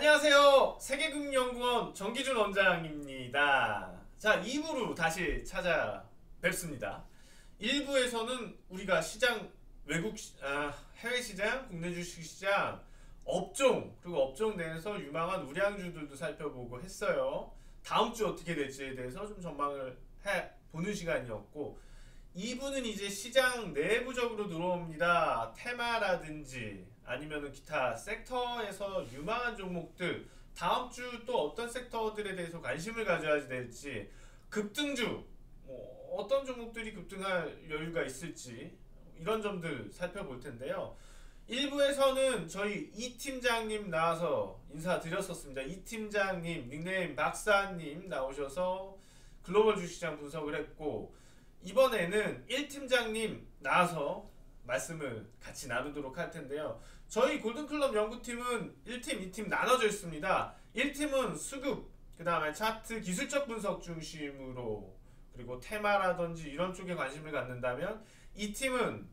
안녕하세요. 세계금융연구원 정기준 원장입니다. 자, 2부로 다시 찾아뵙습니다. 1부에서는 우리가 시장, 해외 시장, 국내 주식 시장, 업종, 그리고 업종 내에서 유망한 우량주들도 살펴보고 했어요. 다음 주 어떻게 될지에 대해서 좀 전망을 해보는 시간이었고, 2부는 이제 시장 내부적으로 들어옵니다. 테마라든지 아니면은 기타 섹터에서 유망한 종목들, 다음 주 또 어떤 섹터들에 대해서 관심을 가져야 될지, 급등주, 어떤 종목들이 급등할 여유가 있을지 이런 점들 살펴볼 텐데요. 1부에서는 저희 이 팀장님 나와서 인사드렸었습니다. 이 팀장님, 닉네임 박사님 나오셔서 글로벌 주식시장 분석을 했고, 이번에는 1팀장님 나와서 말씀을 같이 나누도록 할 텐데요. 저희 골든클럽 연구팀은 1팀, 2팀 나눠져 있습니다. 1팀은 수급, 그 다음에 차트 기술적 분석 중심으로, 그리고 테마라든지 이런 쪽에 관심을 갖는다면 2팀은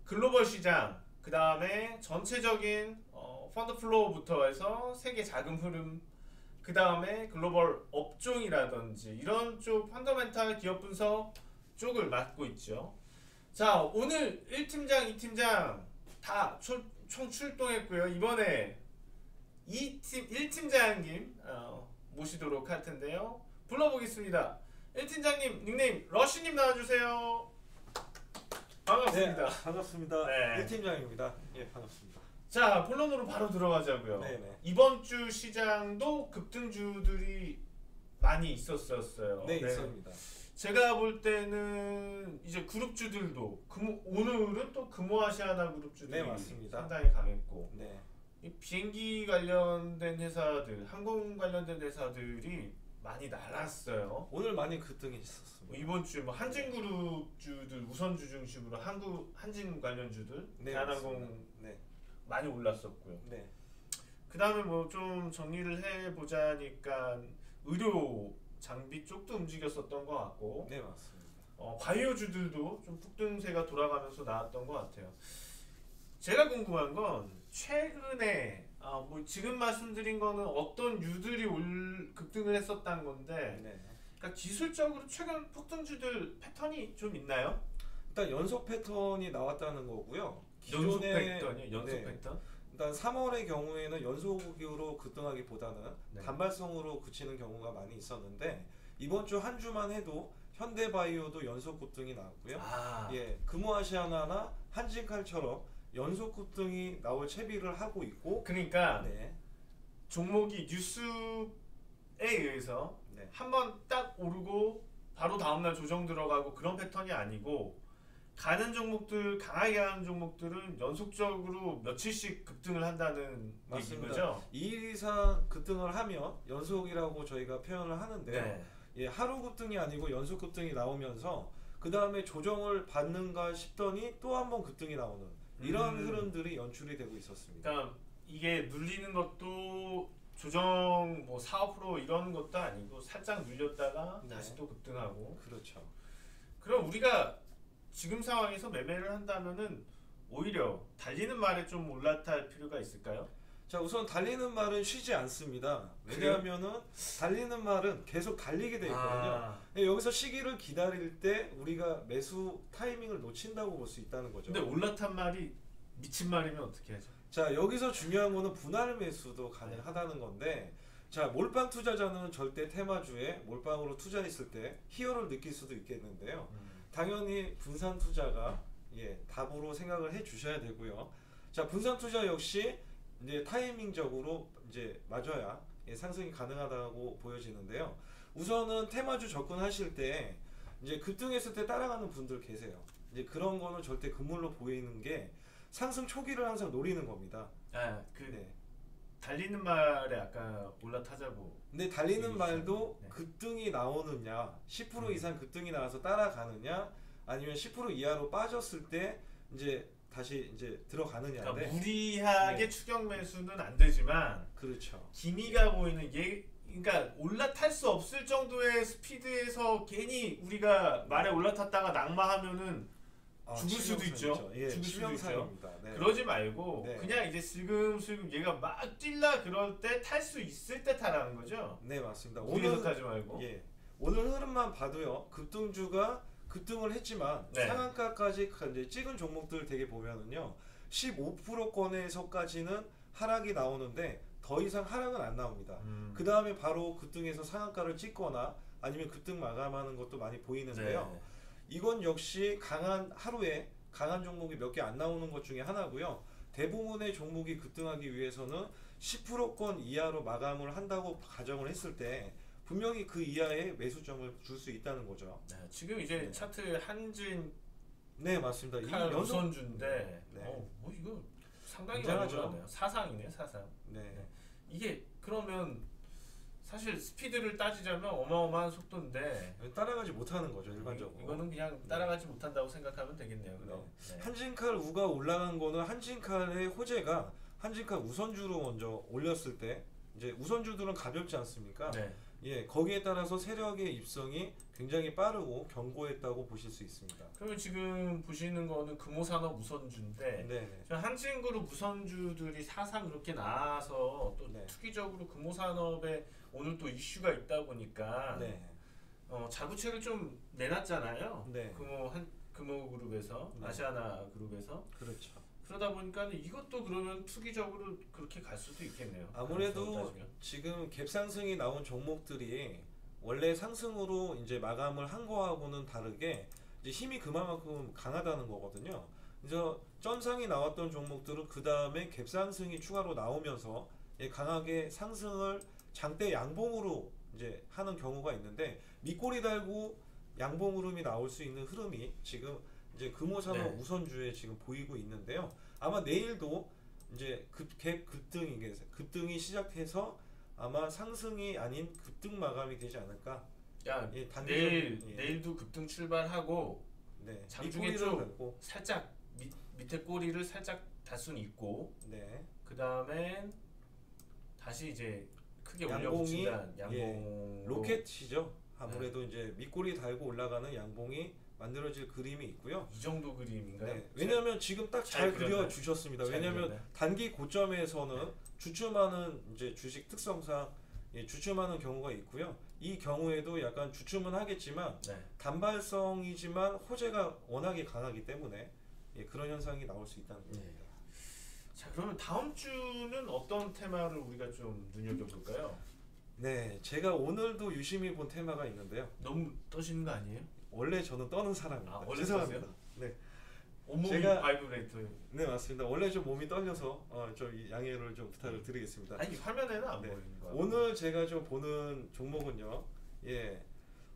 글로벌 시장, 그 다음에 전체적인 펀드 플로우부터 해서 세계 자금 흐름, 그 다음에 글로벌 업종이라든지 이런 쪽 펀더멘탈 기업 분석 쪽을 맡고 있죠. 자, 오늘 1팀장, 2팀장 다 총 출동했고요. 이번에 1팀장님 모시도록 할 텐데요. 불러보겠습니다. 1팀장님 닉네임 러쉬님 나와주세요. 반갑습니다. 네, 반갑습니다. 네. 1팀장입니다. 예, 반갑습니다. 자, 본론으로 바로 들어가자고요. 네네. 이번 주 시장도 급등주들이 많이 있었어요. 네, 있습니다. 제가 볼 때는 이제 그룹주들도 오늘은 또 금호아시아나 그룹주들이 네, 맞습니다. 상당히 강했고, 네. 이 비행기 관련된 회사들, 항공 관련된 회사들이 많이 날았어요. 오늘 많이 급등이 있었습니다. 이번 주에 뭐 한진그룹주들 우선주 중심으로 한진 관련주들, 네, 대한항공 맞습니다. 네. 많이 올랐었고요. 네. 그 다음에 뭐 좀 정리를 해보자니까 의료 장비 쪽도 움직였었던 것 같고, 네, 맞습니다. 바이오주들도 좀 폭등세가 돌아가면서 나왔던 것 같아요. 제가 궁금한 건 최근에 뭐 지금 말씀드린 거는 어떤 유들이 급등을 했었다는 건데, 네. 그러니까 기술적으로 최근 폭등주들 패턴이 좀 있나요? 일단 연속 패턴이 나왔다는 거고요. 연속 기존에- 패턴이요? 연속 네. 패턴? 일단 3월의 경우에는 연속으로 급등하기보다는 네. 단발성으로 그치는 경우가 많이 있었는데, 이번 주 한 주만 해도 현대바이오도 연속 급등이 나왔고요. 예, 금호아시아나나 한진칼처럼 연속 급등이 나올 채비를 하고 있고, 그러니까 네. 종목이 뉴스에 의해서 네. 한번 딱 오르고 바로 다음날 조정 들어가고 그런 패턴이 아니고, 가는 종목들, 강하게 가는 종목들은 연속적으로 며칠씩 급등을 한다는 맞습니다. 얘기죠? 2일 이상 급등을 하면 연속이라고 저희가 표현을 하는데요. 네. 예, 하루 급등이 아니고 연속 급등이 나오면서 그 다음에 조정을 받는가 싶더니 또 한 번 급등이 나오는 이런 흐름들이 연출이 되고 있었습니다. 그러니까 이게 눌리는 것도 조정 뭐 4~5% 이런 것도 아니고 살짝 눌렸다가 네. 다시 또 급등하고. 그렇죠. 그럼 우리가 지금 상황에서 매매를 한다면은 오히려 달리는 말에 좀 올라탈 필요가 있을까요? 자, 우선 달리는 말은 쉬지 않습니다. 왜냐하면은 달리는 말은 계속 달리게 돼 있거든요. 예, 여기서 시기를 기다릴 때 우리가 매수 타이밍을 놓친다고 볼 수 있다는 거죠. 근데 올라탄 말이 미친 말이면 어떻게 하죠? 자, 여기서 중요한 거는 분할 매수도 가능하다는 건데, 자, 몰빵 투자자는 절대 테마주에 몰빵으로 투자했을 때 희열을 느낄 수도 있겠는데요. 당연히 분산 투자가 답으로 생각을 해 주셔야 되고요. 자, 분산 투자 역시 이제 타이밍적으로 이제 맞아야 상승이 가능하다고 보여지는데요. 우선은 테마주 접근하실 때 이제 급등했을 때 따라가는 분들 계세요. 이제 그런 거는 절대 금물로 보이는 게 상승 초기를 항상 노리는 겁니다. 네. 달리는 말에 아까 올라타자고. 근데 달리는 얘기해 말도 주셨는데. 네. 급등이 나오느냐, 10% 이상 급등이 나와서 따라가느냐, 아니면 10% 이하로 빠졌을 때 이제 다시 이제 들어가느냐인데. 그러니까 무리하게 네. 추격 매수는 안 되지만 그렇죠. 기미가 보이는 그러니까 올라탈 수 없을 정도의 스피드에서 괜히 우리가 말에 올라탔다가 낙마하면은 죽을 수도 있죠. 예, 죽을 수도 있죠. 치명상입니다. 네. 그러지 말고 네. 그냥 이제 슬금슬금 얘가 막 뛸라 그럴 때 탈 수 있을 때 타라는 거죠. 네, 맞습니다. 무리해서 타지 말고. 예, 오늘 흐름만 봐도요. 급등주가 급등을 했지만 네. 상한가까지 이제 찍은 종목들 되게 보면은요. 15%권에서까지는 하락이 나오는데 더 이상 하락은 안 나옵니다. 그 다음에 바로 급등해서 상한가를 찍거나 아니면 급등 마감하는 것도 많이 보이는데요. 네. 이건 역시 하루에 강한 종목이 몇 개 안 나오는 것 중에 하나고요. 대부분의 종목이 급등하기 위해서는 10%권 이하로 마감을 한다고 가정을 했을 때 분명히 그 이하의 매수점을 줄 수 있다는 거죠. 네, 지금 이제 네. 차트 한진 네, 맞습니다. 이 칼 연속 우선주인데, 네. 뭐 이거 상당히 굉장하죠. 많네요. 사상이네, 사상. 네. 이게 그러면 사실 스피드를 따지자면 어마어마한 속도인데 따라가지 못하는 거죠, 일반적으로. 이거는 그냥 따라가지 못한다고 생각하면 되겠네요. 그럼. 네. 한진칼 우가 올라간 거는 한진칼의 호재가 한진칼 우선주로 먼저 올렸을 때 이제 우선주들은 가볍지 않습니까? 네. 예, 거기에 따라서 세력의 입성이 굉장히 빠르고 견고했다고 보실 수 있습니다. 그러면 지금 보시는 거는 금호산업 우선주인데 네. 저 한진그룹 우선주들이 사상 그렇게 나와서 또 네. 투기적으로 금호산업에 오늘 또 이슈가 있다 보니까 네. 자구책을 좀 내놨잖아요. 네. 금호그룹에서 네. 아시아나 그룹에서 그렇죠. 그러다 보니까 이것도 그러면 투기적으로 그렇게 갈 수도 있겠네요. 아무래도 따지면. 지금 갭상승이 나온 종목들이 원래 상승으로 이제 마감을 한 거하고는 다르게 이제 힘이 그만큼 강하다는 거거든요. 그래서 점상이 나왔던 종목들은 그 다음에 갭상승이 추가로 나오면서 강하게 상승을 장대 양봉으로 이제 하는 경우가 있는데 밑꼬리 달고 양봉 흐름이 나올 수 있는 흐름이 지금 이제 금호산업 네. 우선주에 지금 보이고 있는데요. 아마 내일도 이제 갭 급등이 시작해서 아마 상승이 아닌 급등 마감이 되지 않을까. 야, 예, 내일도 급등 출발하고 네, 장중에 밑꼬리를 좀 달고, 살짝 밑에 꼬리를 살짝 달 수는 있고 네, 그 다음엔 다시 이제 크게 양봉이, 올려붙인다. 양봉 로켓이죠. 아무래도 이제 밑꼬리 달고 올라가는 양봉이 만들어질 그림이 있고요. 이 정도 그림인가요? 네, 왜냐하면 지금 딱 잘 잘 그려 그렸나요? 주셨습니다. 잘 왜냐하면 그렸나요? 단기 고점에서는 네. 주춤하는 이제 주식 특성상 주춤하는 경우가 있고요. 이 경우에도 약간 주춤은 하겠지만 네. 단발성이지만 호재가 워낙에 강하기 때문에 그런 현상이 나올 수 있다는 겁니다. 자, 그러면 다음 주는 어떤 테마를 우리가 좀 눈여겨볼까요? 네, 제가 오늘도 유심히 본 테마가 있는데요. 너무 떠시는 거 아니에요? 원래 저는 떠는 사람입니다. 아, 원래 죄송합니다. 떠세요? 네, 온몸이 제가- 바이브레이터. 네 맞습니다. 원래 좀 몸이 떨려서 좀 양해를 좀 부탁을 드리겠습니다. 아니 화면에는 안 네. 보이는 거야. 오늘 제가 좀 보는 종목은요.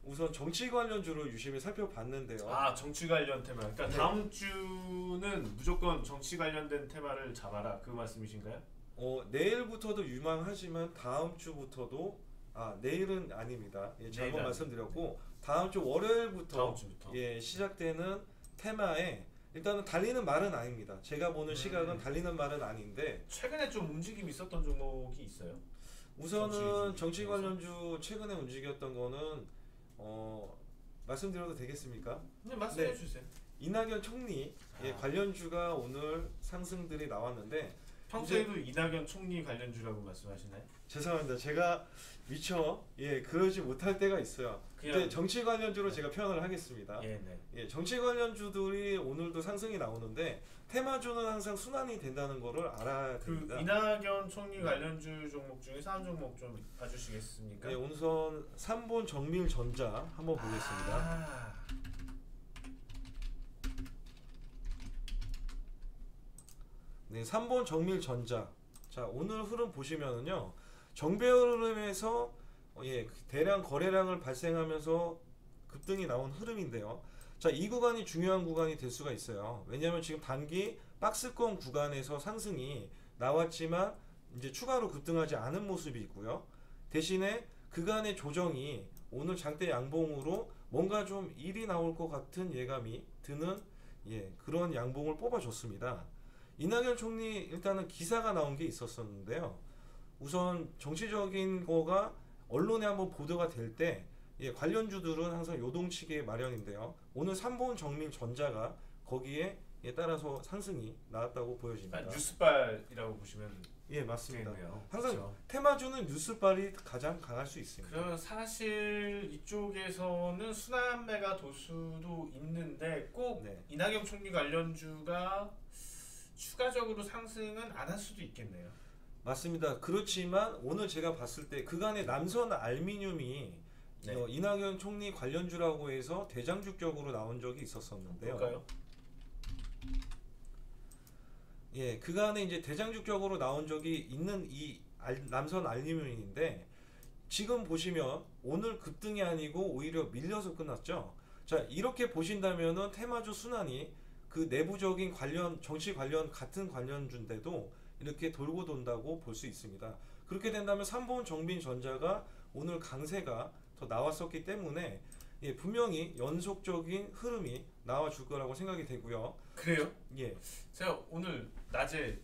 우선 정치 관련주를 유심히 살펴봤는데요. 아, 정치 관련 테마. 그러니까 네. 다음 주는 무조건 정치 관련된 테마를 잡아라. 그 말씀이신가요? 내일부터도 유망하지만 다음 주부터도 내일은 아닙니다. 잘못 내일은 말씀드렸고 다음 주 월요일부터 다음 주부터. 시작되는 테마에 일단은 달리는 말은 아닙니다. 제가 보는 시각은 달리는 말은 아닌데 최근에 좀 움직임이 있었던 종목이 있어요? 우선은 정치 정치 중에서? 관련주 최근에 움직였던 거는 말씀드려도 되겠습니까? 네, 말씀해 네. 주세요. 이낙연 총리 관련주가 오늘 상승들이 나왔는데 평소에도 이낙연 총리 관련주라고 말씀하시나요? 죄송합니다. 제가 미처 그러지 못할 때가 있어요. 그냥- 근데 정치 관련주로 제가 표현을 하겠습니다. 예, 네. 정치 관련주들이 오늘도 상승이 나오는데 테마주는 항상 순환이 된다는 거를 알아야 그 됩니다. 이낙연 총리 관련주 종목 중에서 한 종목 좀 봐주시겠습니까? 우선 3본 정밀전자 한번 보겠습니다. 아, 네, 3본 정밀전자. 자, 오늘 흐름 보시면은요. 정배 흐름에서 대량 거래량을 발생하면서 급등이 나온 흐름인데요. 자, 이 구간이 중요한 구간이 될 수가 있어요. 왜냐하면 지금 단기 박스권 구간에서 상승이 나왔지만 이제 추가로 급등하지 않은 모습이 있고요. 대신에 그간의 조정이 오늘 장대 양봉으로 뭔가 좀 일이 나올 것 같은 예감이 드는 그런 양봉을 뽑아줬습니다. 이낙연 총리 일단은 기사가 나온 게 있었었는데요. 우선 정치적인 거가 언론에 한번 보도가 될 때 관련주들은 항상 요동치기 마련인데요. 오늘 3본 정밀전자가 거기에 따라서 상승이 나왔다고 보여집니다. 뉴스발이라고 보시면 예, 맞습니다. 되겠네요. 항상 그렇죠. 테마주는 뉴스발이 가장 강할 수 있습니다. 그러면 사실 이쪽에서는 순환매가 돌 수도 있는데 꼭 네. 이낙연 총리 관련주가 추가적으로 상승은 안 할 수도 있겠네요. 맞습니다. 그렇지만 오늘 제가 봤을 때 그간의 남선 알미늄이 네. 이낙연 총리 관련주라고 해서 대장주격으로 나온 적이 있었었는데요. 볼까요? 예, 그간에 이제 대장주격으로 나온 적이 있는 이 남선 알루미늄인데 지금 보시면 오늘 급등이 아니고 오히려 밀려서 끝났죠. 자, 이렇게 보신다면은 테마주 순환이 그 내부적인 관련 정치 관련 같은 관련주인데도 이렇게 돌고 돈다고 볼 수 있습니다. 그렇게 된다면 3번 정빈전자가 오늘 강세가 더 나왔었기 때문에 예, 분명히 연속적인 흐름이 나와줄 거라고 생각이 되고요. 그래요? 예, 제가 오늘 낮에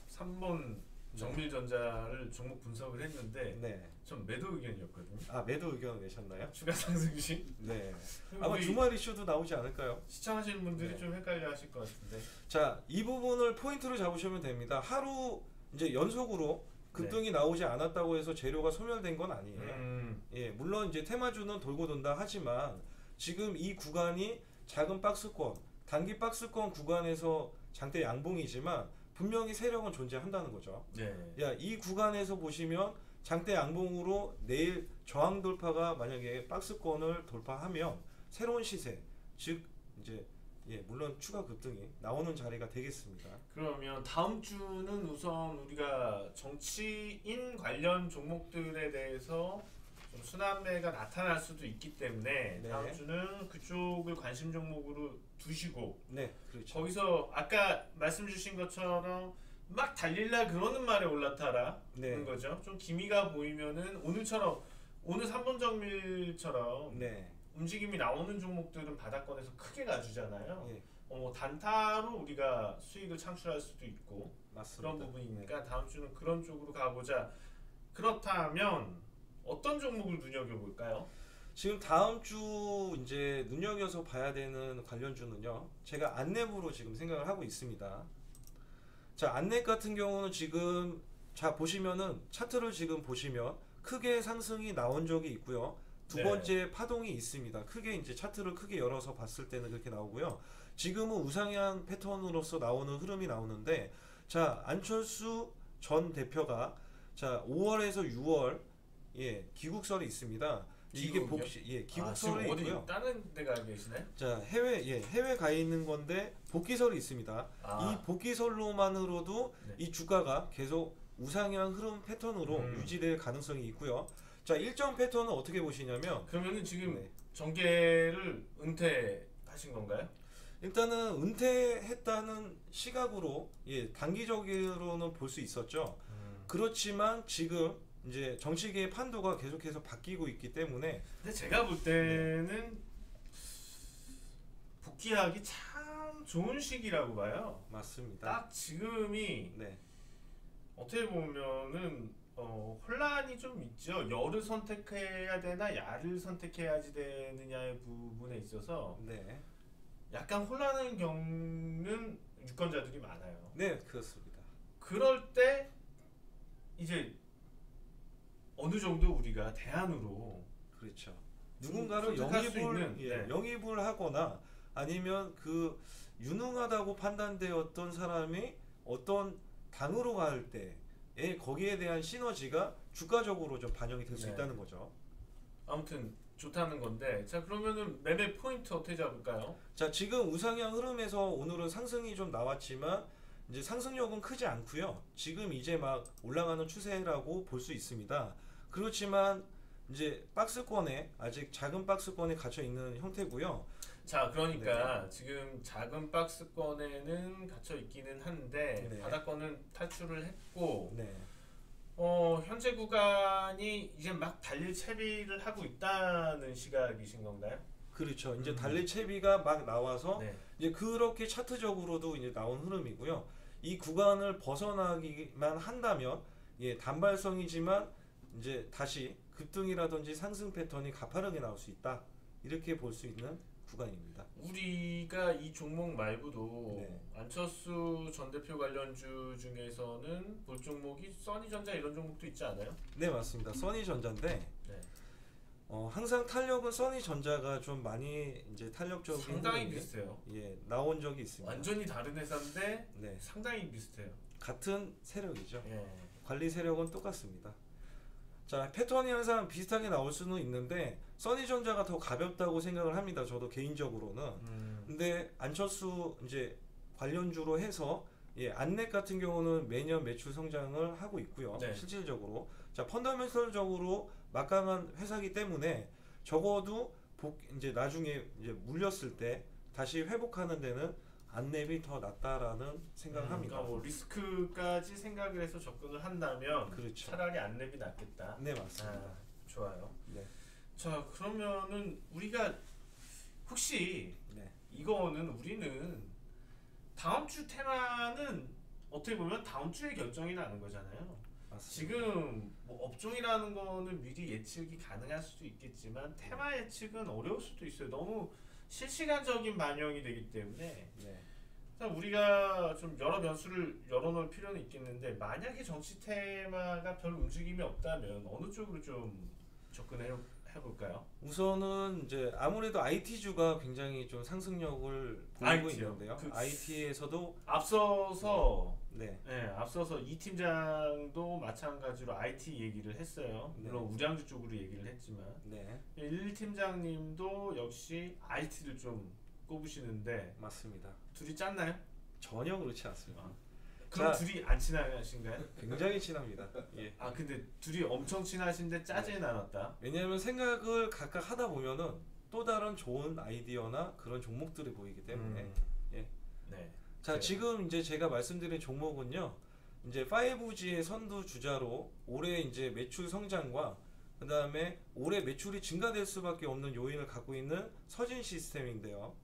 3번 정밀전자를 종목 분석을 했는데 네. 전 매도 의견이었거든요. 아, 매도 의견 내셨나요? 추가 상승시. 네. 아마 우리 주말 이슈도 나오지 않을까요? 시청하시는 분들이 네. 좀 헷갈려 하실 것 같은데. 자, 이 부분을 포인트로 잡으시면 됩니다. 하루 이제 연속으로 급등이 나오지 않았다고 해서 재료가 소멸된 건 아니에요. 예, 물론 이제 테마주는 돌고 돈다 하지만 지금 이 구간이 작은 박스권, 단기 박스권 구간에서 장대 양봉이지만 분명히 세력은 존재한다는 거죠. 네. 야, 이 구간에서 보시면 장대 양봉으로 내일 저항 돌파가 만약에 박스권을 돌파하면 새로운 시세, 즉 이제 예, 물론 추가 급등이 나오는 자리가 되겠습니다. 그러면 다음 주는 우선 우리가 정치인 관련 종목들에 대해서 좀 순환매가 나타날 수도 있기 때문에 네. 다음 주는 그쪽을 관심 종목으로 두시고 네, 그렇죠. 거기서 아까 말씀 주신 것처럼 막 달릴라 그러는 말에 올라타라 네. 는 거죠. 좀 기미가 보이면은 오늘처럼 오늘 3번 정밀처럼 네. 움직임이 나오는 종목들은 바닥권에서 크게 가주잖아요. 예, 단타로 우리가 수익을 창출할 수도 있고 맞습니다. 그런 부분이니까 다음 주는 그런 쪽으로 가보자. 그렇다면 어떤 종목을 눈여겨볼까요? 지금 다음 주 이제 눈여겨서 봐야 되는 관련주는요. 제가 안랩으로 지금 생각을 하고 있습니다. 자, 안랩 같은 경우는 지금 자 보시면은 차트를 지금 보시면 크게 상승이 나온 적이 있고요. 두 네. 번째 파동이 있습니다. 크게 이제 차트를 크게 열어서 봤을 때는 그렇게 나오고요. 지금은 우상향 패턴으로서 나오는 흐름이 나오는데 자, 안철수 전 대표가 자, 5월에서 6월 예, 귀국설이 있습니다. 이게 귀국이요? 귀국설이 지금 어디 있고요. 다른 데가 계시나요? 자, 해외 가 있는 건데 복귀설이 있습니다. 이 복귀설로만으로도 네. 이 주가가 계속 우상향 흐름 패턴으로 유지될 가능성이 있고요. 자, 일정 패턴은 어떻게 보시냐면 그러면은 지금 네. 정계를 은퇴하신 건가요? 일단은 은퇴했다는 시각으로 예, 단기적으로는 볼 수 있었죠. 그렇지만 지금 이제 정치계의 판도가 계속해서 바뀌고 있기 때문에 근데 제가 볼 때는 복귀하기 참 좋은 시기라고 봐요. 맞습니다. 딱 지금이 네. 어떻게 보면은 혼란이 좀 있죠. 여를 선택해야 되나 야를 선택해야지 되느냐의 부분에 있어서 네. 약간 혼란을 겪는 유권자들이 많아요. 네, 그렇습니다. 그럴 때 이제 어느 정도 우리가 대안으로 그렇죠. 누군가를 선택할 수 있는, 예, 네. 영입을 하거나 아니면 그 유능하다고 판단되었던 사람이 어떤 당으로 갈 때에 거기에 대한 시너지가 주가적으로 좀 반영이 될 수 네. 있다는 거죠. 아무튼 좋다는 건데 자 그러면은 매매 포인트 어떻게 잡을까요? 자, 지금 우상향 흐름에서 오늘은 상승이 좀 나왔지만 이제 상승력은 크지 않고요. 지금 이제 막 올라가는 추세라고 볼 수 있습니다. 그렇지만 이제 박스권에 아직 작은 박스권에 갇혀 있는 형태고요. 자 그러니까 지금 작은 박스권에는 갇혀 있기는 한데 네. 바닥권은 탈출을 했고 네. 현재 구간이 이제 막 달릴 채비를 하고 있다는 시각이신 건가요? 그렇죠. 이제 달릴 채비가 막 나와서 네. 이제 그렇게 차트적으로도 이제 나온 흐름이고요. 이 구간을 벗어나기만 한다면 예, 단발성이지만 이제 다시 급등이라든지 상승 패턴이 가파르게 나올 수 있다. 이렇게 볼 수 있는 구간입니다. 우리가 이 종목 말고도 네. 안철수 전 대표 관련주 중에서는 볼 종목이 써니전자 이런 종목도 있지 않아요? 네, 맞습니다. 써니전자인데 네. 항상 탄력은 써니전자가 좀 많이 이제 탄력적인 상당히 흐름이, 비슷해요. 예, 나온 적이 있습니다. 완전히 다른 회사인데 네, 상당히 비슷해요. 같은 세력이죠. 예. 관리 세력은 똑같습니다. 자, 패턴이 항상 비슷하게 나올 수는 있는데 써니전자가 더 가볍다고 생각을 합니다. 저도 개인적으로는. 근데 안철수 이제 관련주로 해서 예, 안넷 같은 경우는 매년 매출 성장을 하고 있고요. 네. 실질적으로. 자, 펀더멘털적으로 막강한 회사이기 때문에 적어도 이제 나중에 이제 물렸을 때 다시 회복하는 데는 안랩이 더 낫다라는 생각을 합니다. 그러니까 뭐 리스크까지 생각을 해서 접근을 한다면 그렇죠. 차라리 안랩이 낫겠다. 네, 맞습니다. 좋아요. 네. 자, 그러면은 우리가 혹시 네. 이거는 우리는 다음 주 테마는 어떻게 보면 다음 주에 결정이 나는 거잖아요. 맞습니다. 지금 뭐 업종이라는 거는 미리 예측이 가능할 수도 있겠지만 테마 예측은 어려울 수도 있어요. 너무 실시간적인 반영이 되기 때문에 네. 우리가 좀 여러 변수를 열어놓을 필요는 있겠는데 만약에 정치 테마가 별 움직임이 없다면 어느 쪽으로 좀 접근해 볼까요? 우선은 이제 아무래도 IT주가 굉장히 좀 상승력을 보이고 IT 요. 있는데요. 그 IT에서도 앞서서 네. 앞서서 이 팀장도 마찬가지로 IT 얘기를 했어요. 네. 물론 우량주 쪽으로 얘기를 했지만 네. 1 팀장님도 역시 IT를 좀 꼽으시는데 맞습니다. 둘이 짰나요? 전혀 그렇지 않습니다. 그럼 자, 둘이 안 친하신가요? 굉장히 친합니다. 예. 근데 둘이 엄청 친하신데 짜지는 않았다. 왜냐하면 생각을 각각 하다 보면은 또 다른 좋은 아이디어나 그런 종목들이 보이기 때문에. 예. 네. 자, 네. 지금 이제 제가 말씀드린 종목은요. 이제 5G의 선두 주자로 올해 이제 매출 성장과 그다음에 올해 매출이 증가될 수밖에 없는 요인을 갖고 있는 서진 시스템인데요.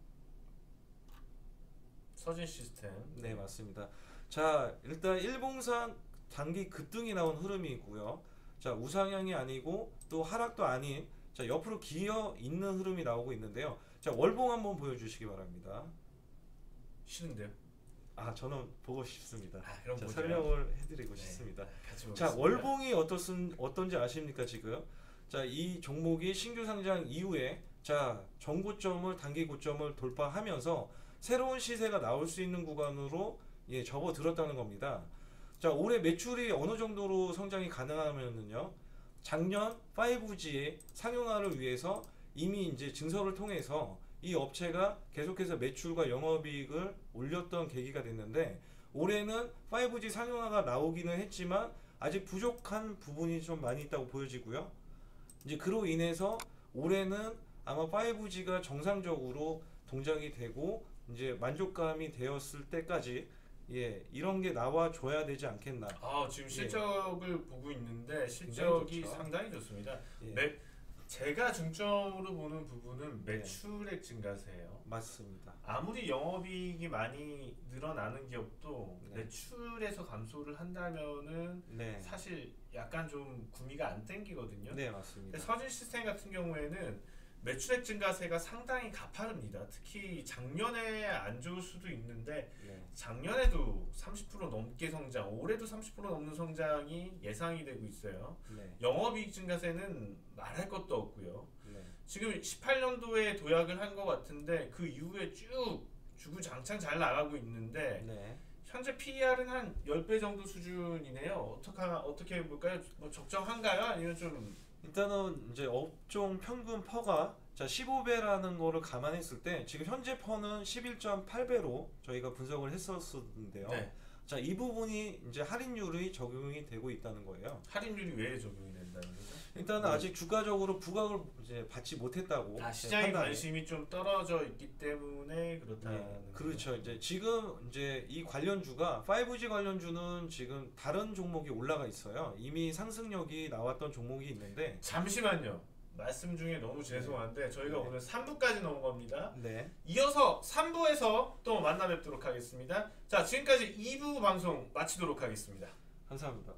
서진 시스템. 네, 맞습니다. 자, 일단 일봉상 단기 급등이 나온 흐름이고요. 자, 우상향이 아니고 또 하락도 아닌 자, 옆으로 기어 있는 흐름이 나오고 있는데요. 자, 월봉 한번 보여주시기 바랍니다. 싫은데요? 저는 보고 싶습니다. 그럼 자, 보죠. 설명을 해드리고 네. 싶습니다. 같이 보겠습니다. 자, 월봉이 어떤지 아십니까 지금? 자, 이 종목이 신규 상장 이후에 자, 전고점을 단기 고점을 돌파하면서 새로운 시세가 나올 수 있는 구간으로 예, 접어들었다는 겁니다. 자, 올해 매출이 어느 정도로 성장이 가능하면은요. 작년 5G의 상용화를 위해서 이미 이제 증설을 통해서 이 업체가 계속해서 매출과 영업이익을 올렸던 계기가 됐는데 올해는 5G 상용화가 나오기는 했지만 아직 부족한 부분이 좀 많이 있다고 보여지고요. 이제 그로 인해서 올해는 아마 5G가 정상적으로 동작이 되고 이제 만족감이 되었을 때까지 예, 이런 게 나와 줘야 되지 않겠나. 지금 예. 실적을 보고 있는데 실적이 좋죠. 상당히 좋습니다. 예. 제가 중점으로 보는 부분은 네. 매출액 증가세예요. 맞습니다. 아무리 영업이익이 많이 늘어나는 기업도 네. 매출에서 감소를 한다면은 네. 사실 약간 좀 구미가 안 땡기거든요. 네, 맞습니다. 근데 서진 시스템 같은 경우에는 매출액 증가세가 상당히 가파릅니다. 특히 작년에 안 좋을 수도 있는데 네. 작년에도 30% 넘게 성장, 올해도 30% 넘는 성장이 예상이 되고 있어요. 네. 영업이익 증가세는 말할 것도 없고요. 네. 지금 18년도에 도약을 한 것 같은데 그 이후에 쭉 주구장창 잘 나가고 있는데 네. 현재 PER은 한 10배 정도 수준이네요. 어떻게 볼까요? 뭐 적정한가요? 아니면 좀 일단은 이제 업종 평균 퍼가 자 15배라는 거를 감안했을 때 지금 현재 퍼는 11.8배로 저희가 분석을 했었는데요. 네. 자, 이 부분이 이제 할인율이 적용이 되고 있다는 거예요. 할인율이 왜 적용이 된다는 거죠? 일단은 아직 주가적으로 부각을 이제 받지 못했다고. 시장의 판단이. 관심이 좀 떨어져 있기 때문에 그렇다는 네, 그렇죠. 이제 지금 이제 이 관련주가 5G 관련주는 지금 다른 종목이 올라가 있어요. 이미 상승력이 나왔던 종목이 있는데. 잠시만요. 말씀 중에 너무 죄송한데 저희가 네. 오늘 3부까지 넘은 겁니다. 네. 이어서 3부에서 또 만나 뵙도록 하겠습니다. 자, 지금까지 2부 방송 마치도록 하겠습니다. 감사합니다.